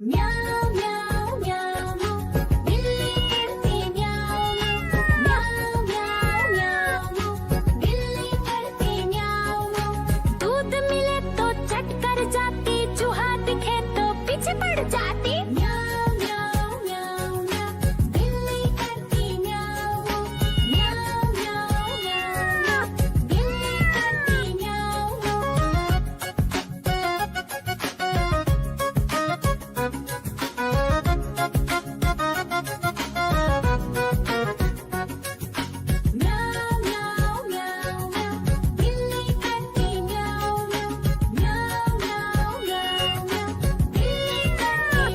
म्याऊं म्याऊं म्याऊं बिल्ली करती म्याऊं म्याऊं म्याऊं म्याऊं बिल्ली करती म्याऊं। दूध मिले तो चट कर जाती, चूहा दिखे तो पीछे पड़ जाती। म्याऊं म्याऊं म्याऊं म्याऊं बिल्ली करती म्याऊं म्याऊं म्याऊं म्याऊं बिल्ली करती म्याऊं। म्याऊं म्याऊं म्याऊं म्याऊं बिल्ली करती म्याऊं म्याऊं म्याऊं म्याऊं म्याऊं बिल्ली करती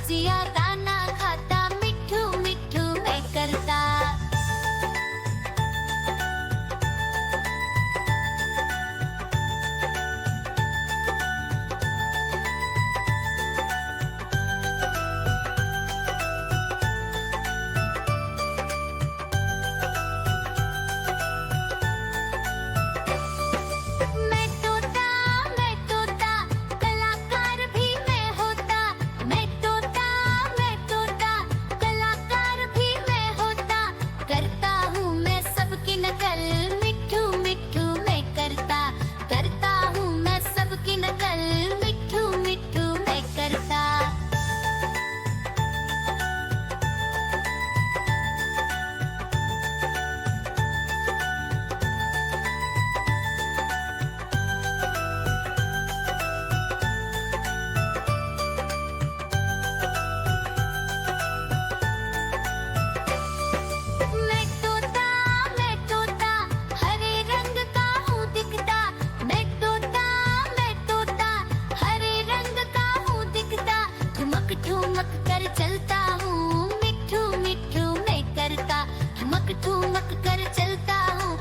सब्जियां दाना खाता, मिट्ठू मिट्ठू मैं करता। मैं तोता कलाकार भी मैं होता। मैं तोता कलाकार भी मैं होता। करता हूँ मैं सबकी नकल, मिट्ठू मिट्ठू मैं करता। करता हूँ मैं सबकी नकल, मिट्ठू मिट्ठू मैं करता। मैं तोता हरे रंग का हूँ दिखता। मैं तोता हरे रंग का हूँ दिखता। ठुमक ठुमक कर चलता हूँ, मिट्ठू मिट्ठू मैं करता। ठुमक ठुमक कर चलता हूँ,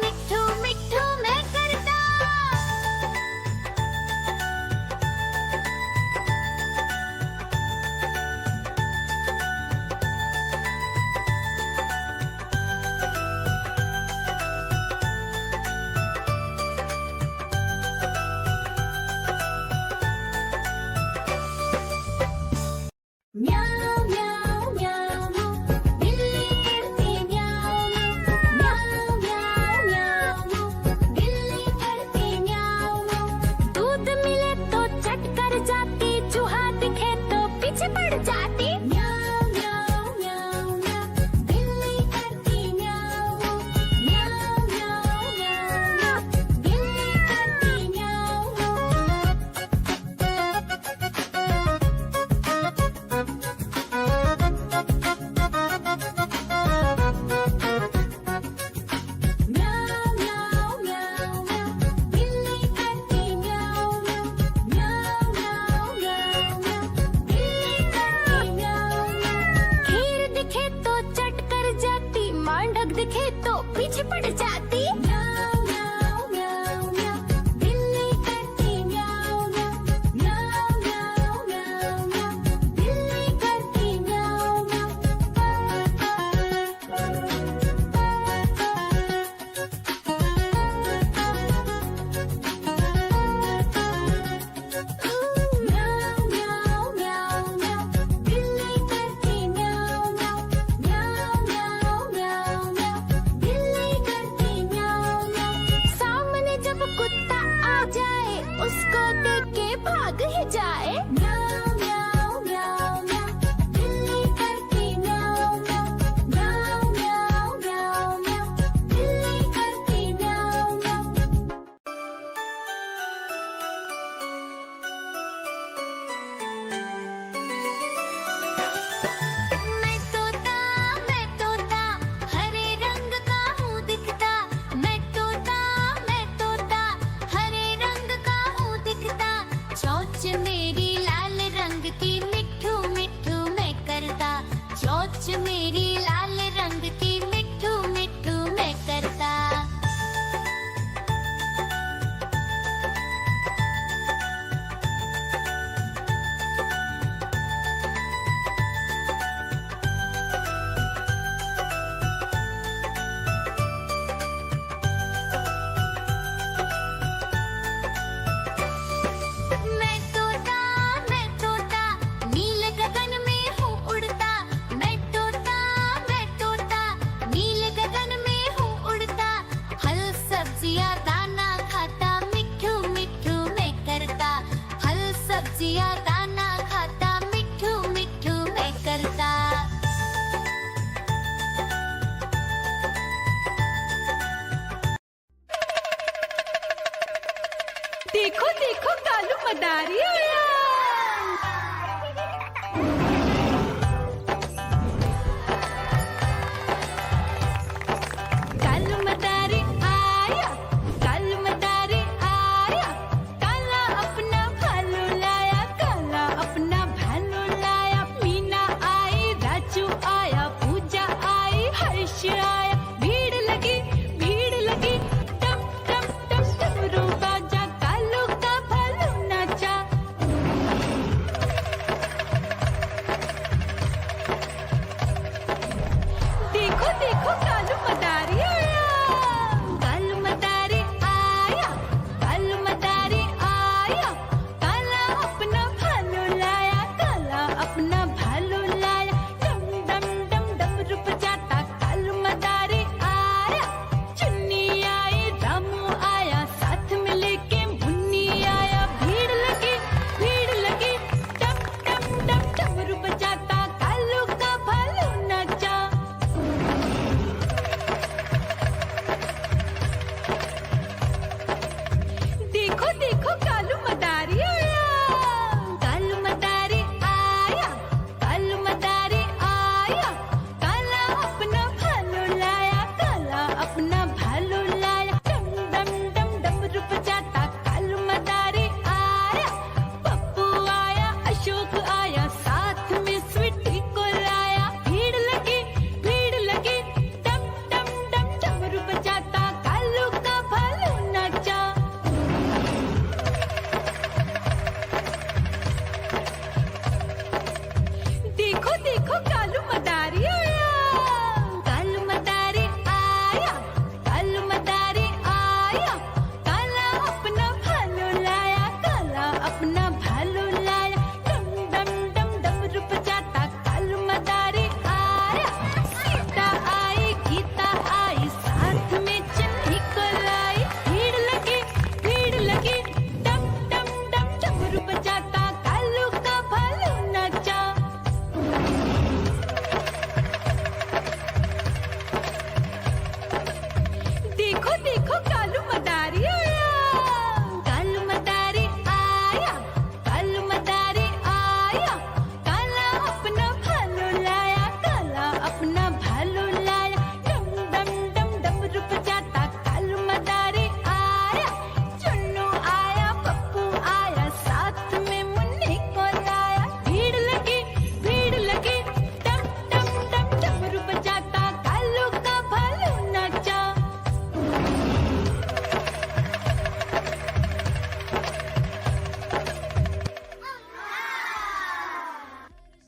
मिट्ठू मिट्ठू मैं करता। म्याऊ म्याऊ म्याऊ बिल्ली करती म्याऊ म्याऊ म्याऊ म्याऊ बिल्ली करती म्याऊ। दूध मिले तो चट कर जाती, चूहा दिखे तो पीछे पड़ जाती। म्याऊ म्याऊ म्याऊ म्याऊ बिल्ली करती म्याऊ म्याऊ म्याऊ म्याऊ बिल्ली करती म्याऊ। म्याऊ म्याऊ म्याऊ म्याऊ बिल्ली करती म्याऊ म्याऊ म्याऊ म्याऊ म्याऊ बिल्ली करती म्याऊ। खीर दिखे तो चट कर जाती, मांडक दिखे तो पीछे पड़ जाती। म्याऊ म्याऊ म्याऊ म्याऊ बिल्ली करती म्याऊ म्याऊ म्याऊ म्याऊ म्याऊ बिल्ली करती म्याऊ म्याऊ म्याऊ म्याऊ म्याऊ बिल्ली करती म्याऊ म्याऊ म्याऊ म्याऊ म्याऊ बिल्ली करती म्याऊ। सामने जब कुत्ता आ जाए, उसको देख के भाग ही जाए। म्याऊ म्याऊ म्याऊ म्याऊ बिल्ली करती म्याऊ म्याऊ म्याऊ म्याऊ म्याऊ बिल्ली करती म्याऊ म्याऊ। मैं तोता हरे रंग का हूँ दिखता। मैं तोता हरे रंग का हूँ दिखता। चोंच मेरी लाल रंग की, मिट्ठू मिट्ठू मैं करता। चोंच मेरी लाल रंग की, मिट्ठू मिट्ठू मैं करता। मैं तोता नील गगन में हूँ उड़ता। मैं तोता नील गगन में हूँ उड़ता। फल सब्जियाँ दाना खाता, मिट्ठू मिट्ठू मैं करता। फल सब्जियाँ दाना खाता, मिट्ठू मिट्ठू मैं करता। देखो देखो कालू मदारी आया।